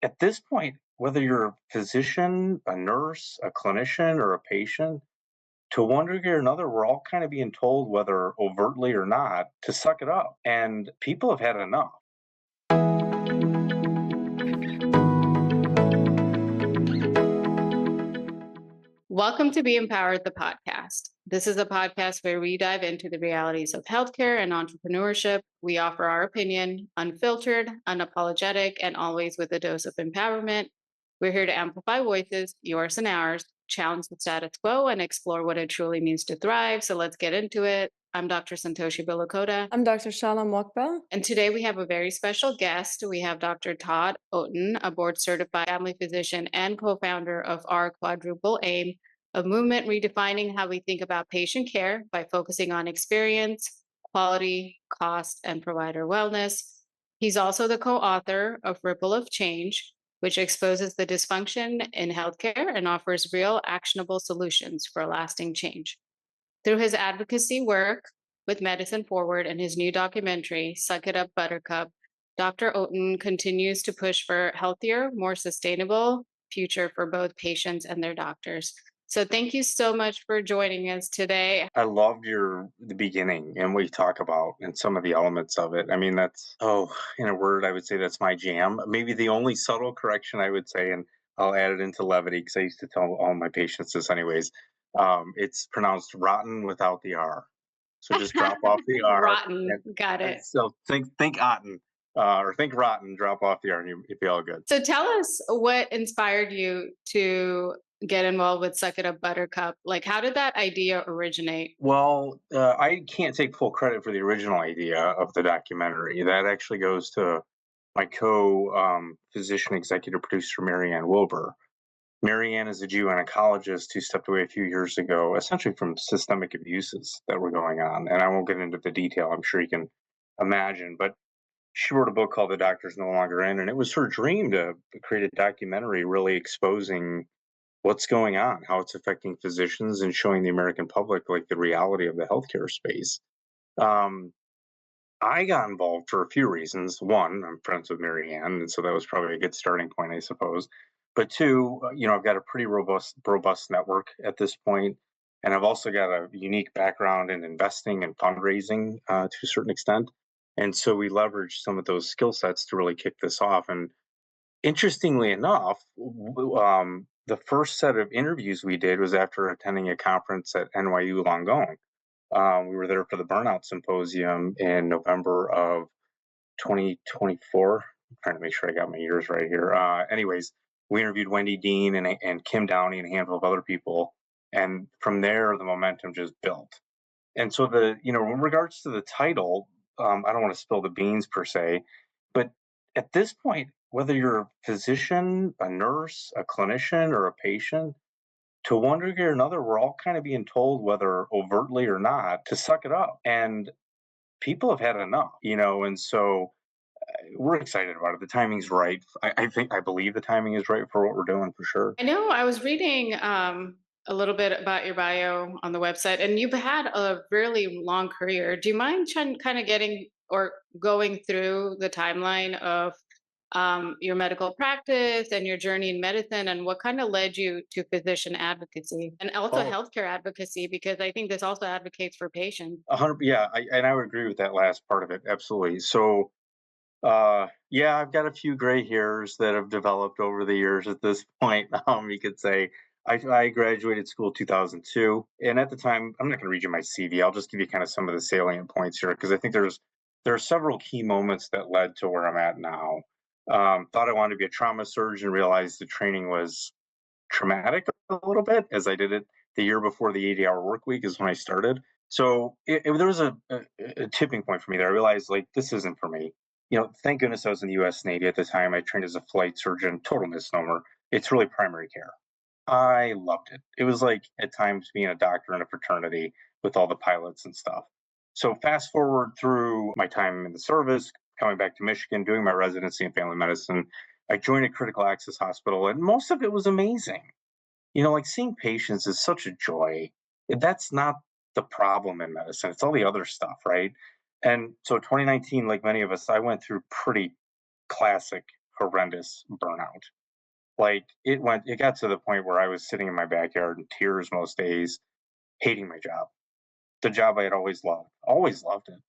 At this point, whether you're a physician, a nurse, a clinician, or a patient, to one degree or another, we're all kind of being told, whether overtly or not, to suck it up. And people have had enough. Welcome to Be Empowered, the podcast. This is a podcast where we dive into the realities of healthcare and entrepreneurship. We offer our opinion, unfiltered, unapologetic, and always with a dose of empowerment. We're here to amplify voices, yours and ours, challenge the status quo, and explore what it truly means to thrive. So let's get into it. I'm Dr. Santoshi Bilakota. I'm Dr. Shalom Mokbel. And today we have a very special guest. We have Dr. Todd Otten, a board certified family physician and co founder of our Quadruple Aim, a movement redefining how we think about patient care by focusing on experience, quality, cost, and provider wellness. He's also the co author of Ripple of Change, which exposes the dysfunction in healthcare and offers real, actionable solutions for lasting change. Through his advocacy work with Medicine Forward and his new documentary, Suck It Up, Buttercup, Dr. Otten continues to push for healthier, more sustainable future for both patients and their doctors. So thank you so much for joining us today. I loved the beginning and what you talk about and some of the elements of it. I mean, in a word, I would say that's my jam. Maybe the only subtle correction I would say, and I'll add it into levity because I used to tell all my patients this anyways. It's pronounced rotten without the R. So just drop off the R. Rotten. Got And it. so think Otten, or think rotten, drop off the R, and you'd be all good. So tell us what inspired you to get involved with Suck It Up Buttercup. Like, how did that idea originate? Well, I can't take full credit for the original idea of the documentary. That actually goes to my physician executive producer, Marianne Wilbur. Marianne is a gynecologist who stepped away a few years ago, essentially from systemic abuses that were going on. And I won't get into the detail. I'm sure you can imagine. But she wrote a book called The Doctor's No Longer In. And it was her dream to create a documentary really exposing what's going on, how it's affecting physicians, and showing the American public like the reality of the healthcare space. Um, I got involved for a few reasons. One, I'm friends with Marianne, and so that was probably a good starting point, I suppose. But two, I've got a pretty robust network at this point, and I've also got a unique background in investing and fundraising to a certain extent. And so we leveraged some of those skill sets to really kick this off. And interestingly enough, the first set of interviews we did was after attending a conference at NYU Langone. We were there for the Burnout Symposium in November of 2024. I'm trying to make sure I got my years right here. Anyways, we interviewed Wendy Dean and Kim Downey and a handful of other people. And from there, the momentum just built. And so in regards to the title, I don't want to spill the beans per se, but at this point, whether you're a physician, a nurse, a clinician, or a patient, to one degree or another, we're all kind of being told, whether overtly or not, to suck it up. And people have had enough, and so we're excited about it. The timing's right. I believe the timing is right for what we're doing for sure. I know I was reading a little bit about your bio on the website, and you've had a really long career. Do you mind kind of getting or going through the timeline of your medical practice and your journey in medicine, and what kind of led you to physician advocacy and also Oh, healthcare advocacy? Because I think this also advocates for patients. 100. Yeah, and I would agree with that last part of it. Absolutely. So, yeah, I've got a few gray hairs that have developed over the years at this point. You could say I graduated school 2002, and at the time, I'm not going to read you my CV. I'll just give you kind of some of the salient points here because I think there are several key moments that led to where I'm at now. Thought I wanted to be a trauma surgeon, realized the training was traumatic a little bit as I did it the year before the 80-hour work week is when I started. So there was a tipping point for me there. I realized like this isn't for me. Thank goodness I was in the U.S. Navy at the time. I trained as a flight surgeon, total misnomer. It's really primary care. I loved it. It was like at times being a doctor in a fraternity with all the pilots and stuff. So fast forward through my time in the service, coming back to Michigan, doing my residency in family medicine, I joined a critical access hospital, and most of it was amazing. Like seeing patients is such a joy. That's not the problem in medicine. It's all the other stuff, right? And so 2019, like many of us, I went through pretty classic horrendous burnout. Like it got to the point where I was sitting in my backyard in tears most days, hating my job. The job I had always loved it.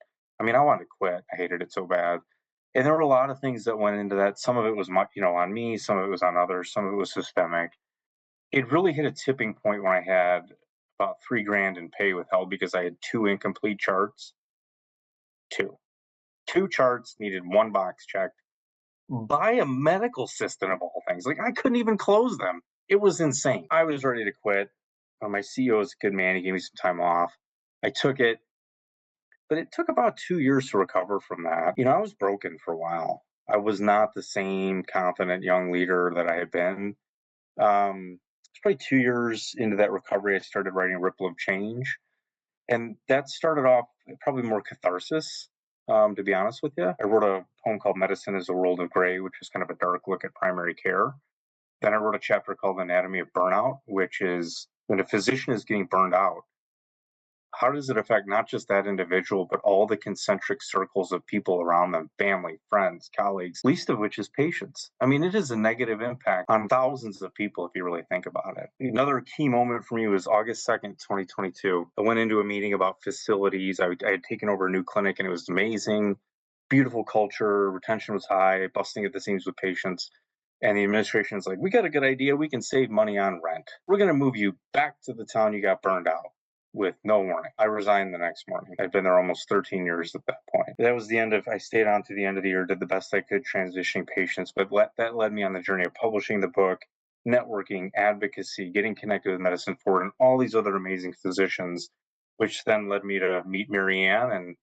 I mean, I wanted to quit. I hated it so bad. And there were a lot of things that went into that. Some of it was on me, some of it was on others, some of it was systemic. It really hit a tipping point when I had about 3 grand in pay withheld because I had two incomplete charts. Two. Two charts needed one box checked by a medical assistant of all things. Like I couldn't even close them. It was insane. I was ready to quit. My CEO is a good man. He gave me some time off. I took it, but it took about 2 years to recover from that. I was broken for a while. I was not the same confident young leader that I had been. It's probably 2 years into that recovery, I started writing Ripple of Change. And that started off probably more catharsis, to be honest with you. I wrote a poem called Medicine is a World of Gray, which is kind of a dark look at primary care. Then I wrote a chapter called Anatomy of Burnout, which is when a physician is getting burned out, how does it affect not just that individual, but all the concentric circles of people around them, family, friends, colleagues, least of which is patients? I mean, it is a negative impact on thousands of people if you really think about it. Another key moment for me was August 2nd, 2022. I went into a meeting about facilities. I had taken over a new clinic and it was amazing, beautiful culture, retention was high, busting at the seams with patients. And the administration is like, we got a good idea. We can save money on rent. We're going to move you back to the town you got burned out with no warning. I resigned the next morning. I'd been there almost 13 years at that point. That was the end of, I stayed on to the end of the year, did the best I could transitioning patients, but that led me on the journey of publishing the book, networking, advocacy, getting connected with Medicine Forward, and all these other amazing physicians, which then led me to meet Marianne. And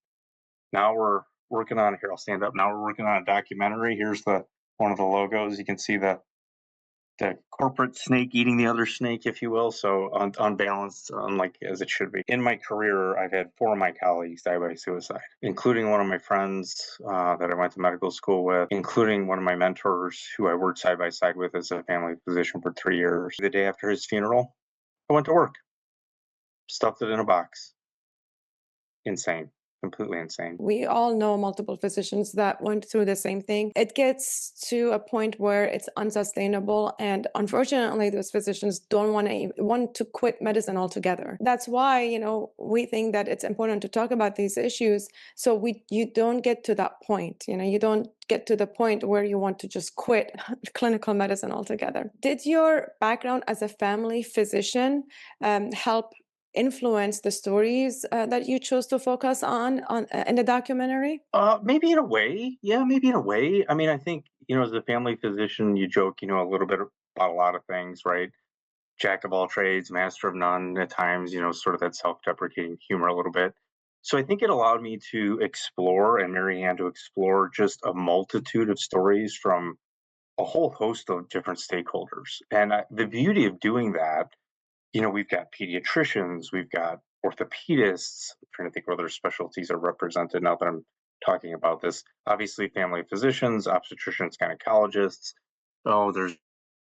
now we're working on, here, I'll stand up. Now we're working on a documentary. Here's one of the logos. You can see the corporate snake eating the other snake, if you will. So unbalanced, unlike as it should be. In my career, I've had 4 of my colleagues die by suicide, including one of my friends that I went to medical school with, including one of my mentors who I worked side by side with as a family physician for 3 years. The day after his funeral, I went to work, stuffed it in a box. Insane. Completely insane. We all know multiple physicians that went through the same thing. It gets to a point where it's unsustainable, and unfortunately, those physicians don't want to quit medicine altogether. That's why, we think that it's important to talk about these issues, so you don't get to that point. You don't get to the point where you want to just quit clinical medicine altogether. Did your background as a family physician help influence the stories that you chose to focus on in the documentary? Maybe in a way. Yeah, maybe in a way. I mean, I think, as a family physician, you joke, a little bit about a lot of things, right? Jack of all trades, master of none at times, sort of that self-deprecating humor a little bit. So I think it allowed me to explore, and Marianne to explore, just a multitude of stories from a whole host of different stakeholders. And the beauty of doing that, we've got pediatricians, we've got orthopedists. I'm trying to think what other specialties are represented now that I'm talking about this. Obviously, family physicians, obstetricians, gynecologists. Oh, there's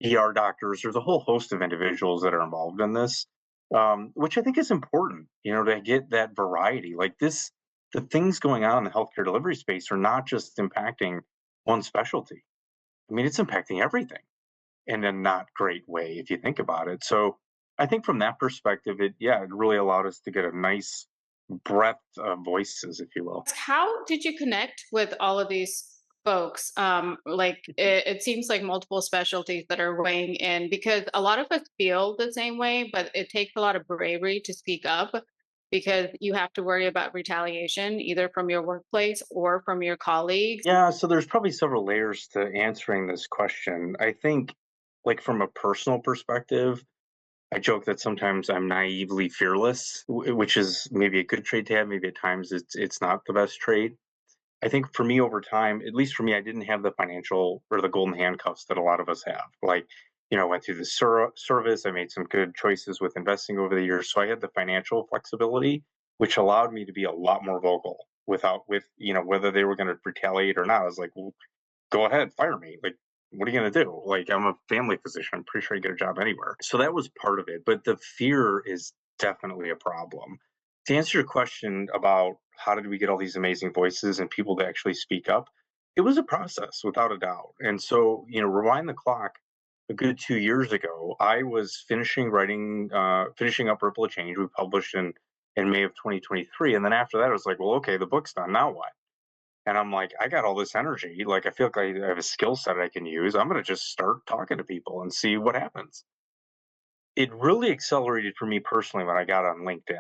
ER doctors. There's a whole host of individuals that are involved in this, which I think is important, to get that variety. Like this, the things going on in the healthcare delivery space are not just impacting one specialty. I mean, it's impacting everything in a not great way if you think about it. So I think from that perspective, it really allowed us to get a nice breadth of voices, if you will. How did you connect with all of these folks? It seems like multiple specialties that are weighing in, because a lot of us feel the same way, but it takes a lot of bravery to speak up because you have to worry about retaliation either from your workplace or from your colleagues. Yeah, so there's probably several layers to answering this question. I think, like from a personal perspective, I joke that sometimes I'm naively fearless, which is maybe a good trait to have. Maybe at times it's not the best trait. I think for me over time, at least for me, I didn't have the financial or the golden handcuffs that a lot of us have. Like, I went through the service. I made some good choices with investing over the years, so I had the financial flexibility, which allowed me to be a lot more vocal whether they were going to retaliate or not. I was like, well, go ahead, fire me. Like, what are you going to do? Like, I'm a family physician. I'm pretty sure I get a job anywhere. So that was part of it. But the fear is definitely a problem. To answer your question about how did we get all these amazing voices and people to actually speak up, It was a process without a doubt. And so, rewind the clock a good 2 years ago, I was finishing up Ripple of Change. We published in May of 2023. And then after that, I was like, well, okay, the book's done. Now what? And I'm like, I got all this energy. Like, I feel like I have a skill set I can use. I'm going to just start talking to people and see what happens. It really accelerated for me personally when I got on LinkedIn.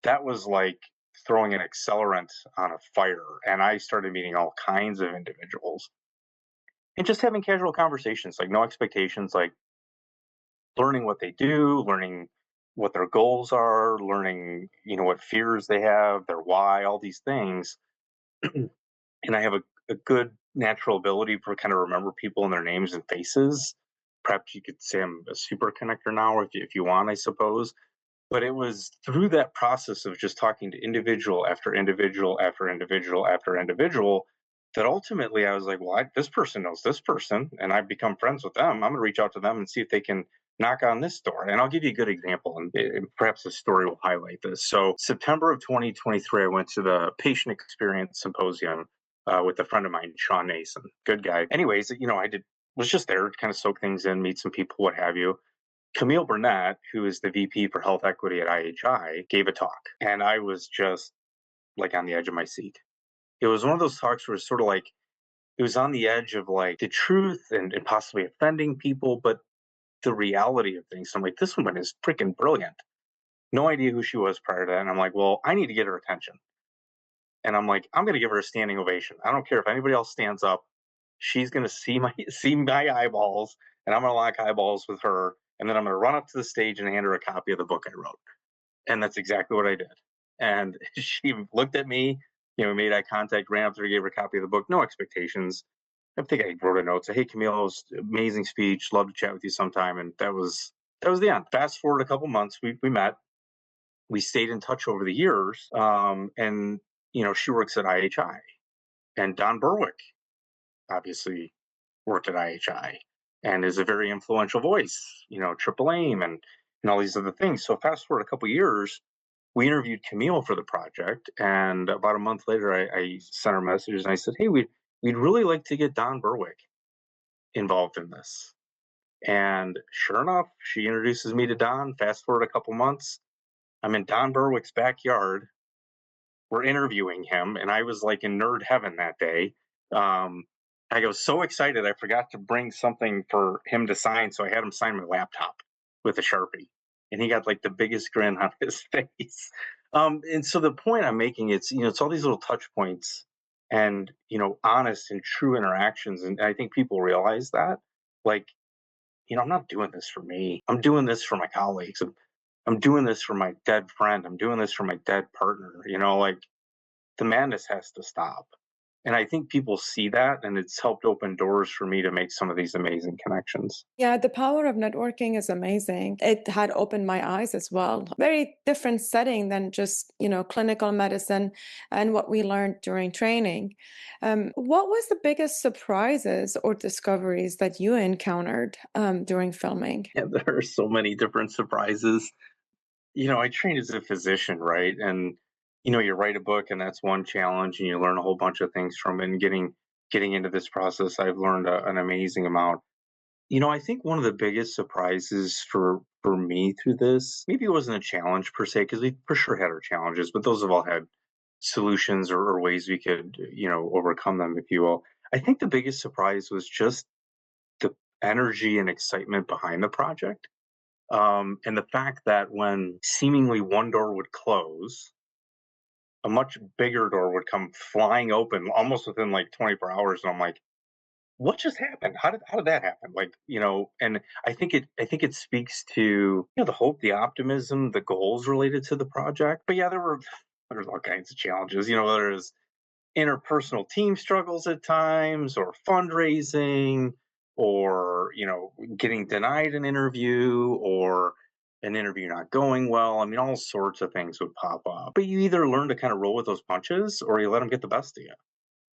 That was like throwing an accelerant on a fire. And I started meeting all kinds of individuals and just having casual conversations, like no expectations, like learning what they do, learning what their goals are, learning, what fears they have, their why, all these things. And I have a good natural ability for kind of remember people and their names and faces. Perhaps you could say I'm a super connector now, if you want, I suppose. But it was through that process of just talking to individual after individual after individual after individual that ultimately I was like, well, this person knows this person, and I've become friends with them. I'm going to reach out to them and see if they can knock on this door. And I'll give you a good example, and perhaps the story will highlight this. So, September of 2023, I went to the Patient Experience Symposium with a friend of mine, Sean Nason, good guy. Anyways, was just there to kind of soak things in, meet some people, what have you. Camille Burnett, who is the VP for Health Equity at IHI, gave a talk, and I was just like on the edge of my seat. It was one of those talks where it's sort of like it was on the edge of like the truth and possibly offending people, but the reality of things. So I'm like, this woman is freaking brilliant. No idea who she was prior to that. And I'm like, well, I need to get her attention. And I'm like, I'm going to give her a standing ovation. I don't care if anybody else stands up. She's going to see my eyeballs, and I'm going to lock eyeballs with her. And then I'm going to run up to the stage and hand her a copy of the book I wrote. And that's exactly what I did. And she looked at me, made eye contact, ran up to her, gave her a copy of the book, no expectations. I think I wrote a note, say, "Hey, Camille, it was amazing speech. Love to chat with you sometime." And that was the end. Fast forward a couple months, we met. We stayed in touch over the years, and she works at IHI, and Don Berwick obviously worked at IHI and is a very influential voice. Triple Aim and all these other things. So fast forward a couple years, we interviewed Camille for the project, and about a month later, I sent her messages and I said, "Hey, we'd really like to get Don Berwick involved in this." And sure enough, she introduces me to Don. Fast forward a couple months, I'm in Don Berwick's backyard. We're interviewing him, and I was like in nerd heaven that day. Um, I was so excited, I forgot to bring something for him to sign, so I had him sign my laptop with a Sharpie, and he got like the biggest grin on his face. And so the point I'm making, it's all these little touch points and honest and true interactions, and I think people realize that, like, I'm not doing this for me. I'm doing this for my colleagues. I'm doing this for my dead friend. I'm doing this for my dead partner. Like the madness has to stop. And I think people see that, and it's helped open doors for me to make some of these amazing connections. Yeah, the power of networking is amazing. It had opened my eyes as well. Very different setting than just, clinical medicine and what we learned during training. What was the biggest surprises or discoveries that you encountered during filming? Yeah, there are so many different surprises. I trained as a physician, right? And you write a book, and that's one challenge, and you learn a whole bunch of things from it. And getting into this process, I've learned an amazing amount. I think one of the biggest surprises for me through this, maybe it wasn't a challenge per se, because we for sure had our challenges, but those have all had solutions or ways we could, overcome them, if you will. I think the biggest surprise was just the energy and excitement behind the project. And the fact that when seemingly one door would close, a much bigger door would come flying open almost within like 24 hours. And I'm like, what just happened? How did that happen? Like, and I think it speaks to, the hope, the optimism, the goals related to the project. But yeah, there's all kinds of challenges, there's interpersonal team struggles at times, or fundraising, or getting denied an interview, or an interview not going well. I mean, all sorts of things would pop up, but you either learn to kind of roll with those punches, or you let them get the best of you.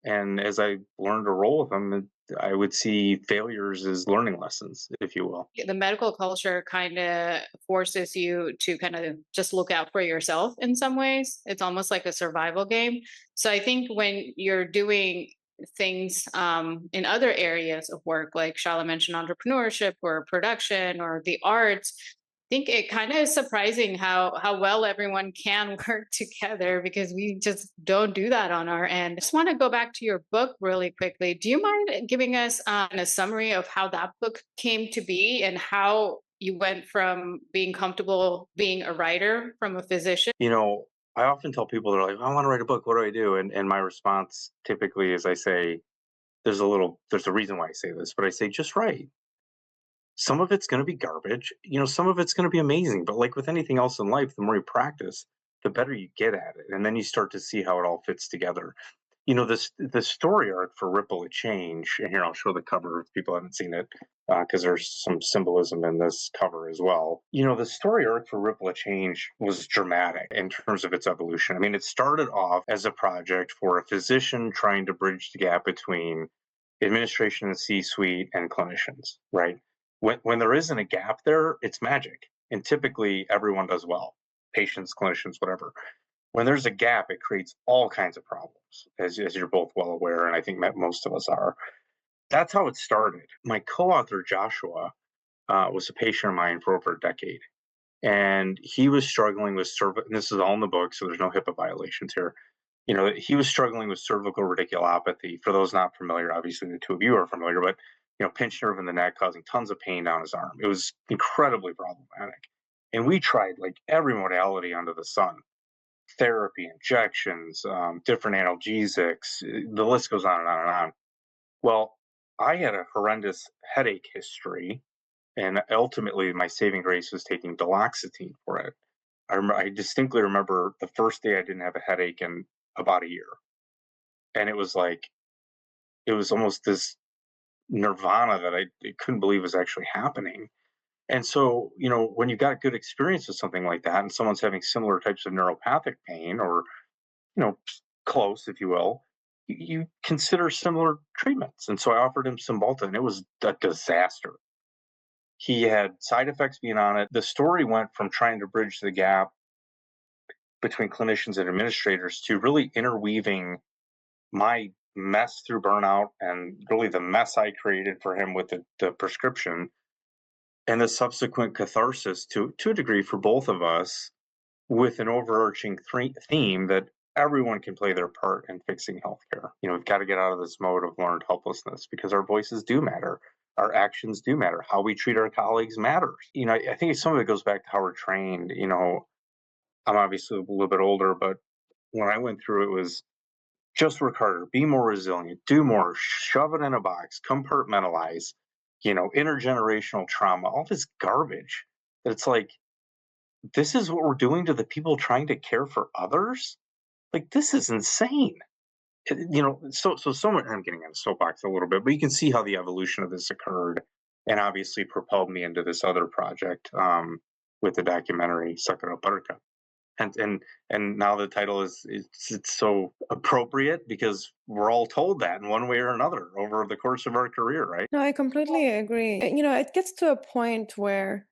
And as I learned to roll with them, I would see failures as learning lessons, if you will. The medical culture kind of forces you to kind of just look out for yourself in some ways. It's almost like a survival game. So I think when you're doing things in other areas of work, like Shala mentioned, entrepreneurship or production or the arts. I think it kind of is surprising how well everyone can work together because we just don't do that on our end. I just want to go back to your book really quickly. Do you mind giving us a summary of how that book came to be and how you went from being comfortable being a writer from a physician? You know, I often tell people, they're like, I want to write a book. What do I do? And my response typically is I say, there's a reason why I say this, but I say, just write. Some of it's going to be garbage. Some of it's going to be amazing. But like with anything else in life, the more you practice, the better you get at it. And then you start to see how it all fits together. This the story arc for Ripple of Change, and here I'll show the cover if people haven't seen it, because there's some symbolism in this cover as well. The story arc for Ripple of Change was dramatic in terms of its evolution. I mean, it started off as a project for a physician trying to bridge the gap between administration and C-suite and clinicians, right? When there isn't a gap there, it's magic. And typically everyone does well, patients, clinicians, whatever. When there's a gap, it creates all kinds of problems, as you're both well aware, and I think that most of us are. That's how it started. My co-author, Joshua, was a patient of mine for over a decade, and he was struggling with cervical, and this is all in the book, so there's no HIPAA violations here. He was struggling with cervical radiculopathy. For those not familiar, obviously the two of you are familiar, but pinched nerve in the neck causing tons of pain down his arm. It was incredibly problematic. And we tried like every modality under the sun: therapy, injections, different analgesics. The list goes on and on and on. Well, I had a horrendous headache history, and ultimately my saving grace was taking duloxetine for it. I distinctly remember the first day I didn't have a headache in about a year. And it was like, it was almost this nirvana that I couldn't believe was actually happening. And so, when you got good experience with something like that and someone's having similar types of neuropathic pain or, you know, close, if you will, you consider similar treatments. And so I offered him Cymbalta, and it was a disaster. He had side effects being on it. The story went from trying to bridge the gap between clinicians and administrators to really interweaving my mess through burnout and really the mess I created for him with the prescription and the subsequent catharsis to a degree for both of us, with an overarching theme that everyone can play their part in fixing healthcare. We've got to get out of this mode of learned helplessness because our voices do matter. Our actions do matter. How we treat our colleagues matters. I think some of it goes back to how we're trained. I'm obviously a little bit older, but when I went through it was just work harder, be more resilient, do more, shove it in a box, compartmentalize, intergenerational trauma, all this garbage that it's like, this is what we're doing to the people trying to care for others. Like, this is insane. So somewhat, I'm getting on a soapbox a little bit, but you can see how the evolution of this occurred and obviously propelled me into this other project with the documentary Suck It Up, Buttercup. And now the title it's so appropriate because we're all told that in one way or another over the course of our career, right? No, I completely agree. It gets to a point where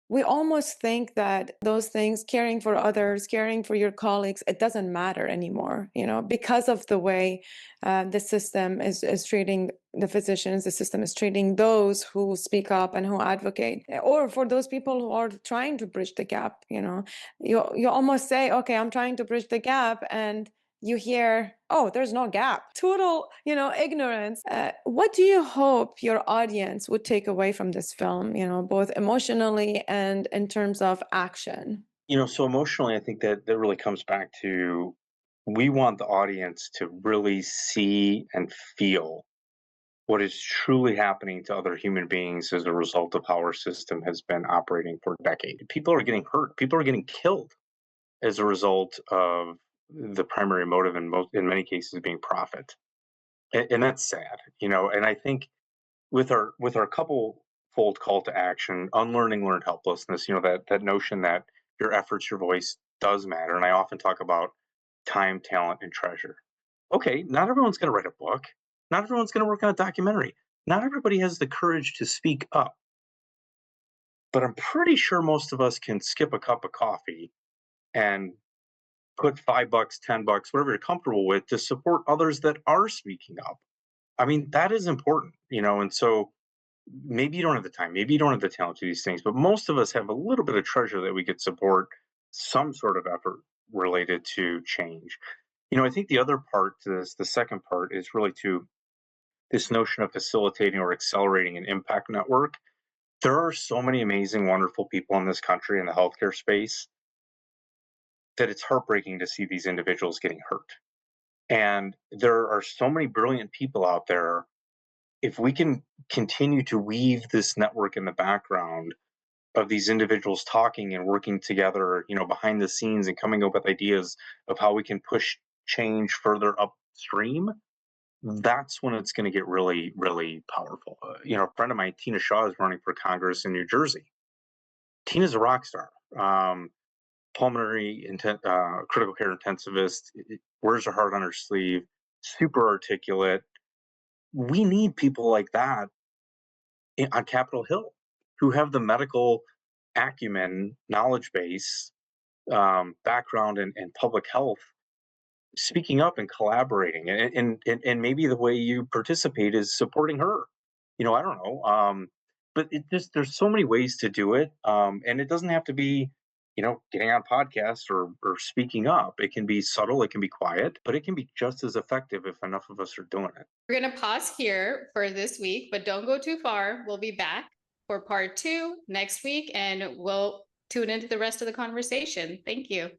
we almost think that those things, caring for others, caring for your colleagues, it doesn't matter anymore, because of the way the system is treating the physicians, the system is treating those who speak up and who advocate, or for those people who are trying to bridge the gap. You almost say, okay, I'm trying to bridge the gap, and you hear, oh, there's no gap. Total, ignorance. What do you hope your audience would take away from this film, both emotionally and in terms of action? So emotionally, I think that really comes back to, we want the audience to really see and feel what is truly happening to other human beings as a result of how our system has been operating for decades. People are getting hurt. People are getting killed as a result of the primary motive in many cases being profit. And that's sad, and I think with our couple fold call to action, unlearning learned helplessness, that notion that your efforts, your voice does matter. And I often talk about time, talent, and treasure. Okay, not everyone's going to write a book. Not everyone's going to work on a documentary. Not everybody has the courage to speak up. But I'm pretty sure most of us can skip a cup of coffee and put $5, $10, whatever you're comfortable with, to support others that are speaking up. I mean, that is important, and so maybe you don't have the time, maybe you don't have the talent to do these things, but most of us have a little bit of treasure that we could support some sort of effort related to change. I think the other part to this, the second part, is really to this notion of facilitating or accelerating an impact network. There are so many amazing, wonderful people in this country in the healthcare space that it's heartbreaking to see these individuals getting hurt. And there are so many brilliant people out there. If we can continue to weave this network in the background of these individuals talking and working together, behind the scenes and coming up with ideas of how we can push change further upstream, that's when it's going to get really, really powerful. A friend of mine, Tina Shaw, is running for Congress in New Jersey. Tina's a rock star. Pulmonary critical care intensivist, wears her heart on her sleeve, super articulate. We need people like that on Capitol Hill who have the medical acumen, knowledge base, background in public health, speaking up and collaborating. And maybe the way you participate is supporting her. I don't know. But there's so many ways to do it. And it doesn't have to be, getting on podcasts or speaking up. It can be subtle, it can be quiet, but it can be just as effective if enough of us are doing it. We're going to pause here for this week, but don't go too far. We'll be back for part 2 next week, and we'll tune into the rest of the conversation. Thank you.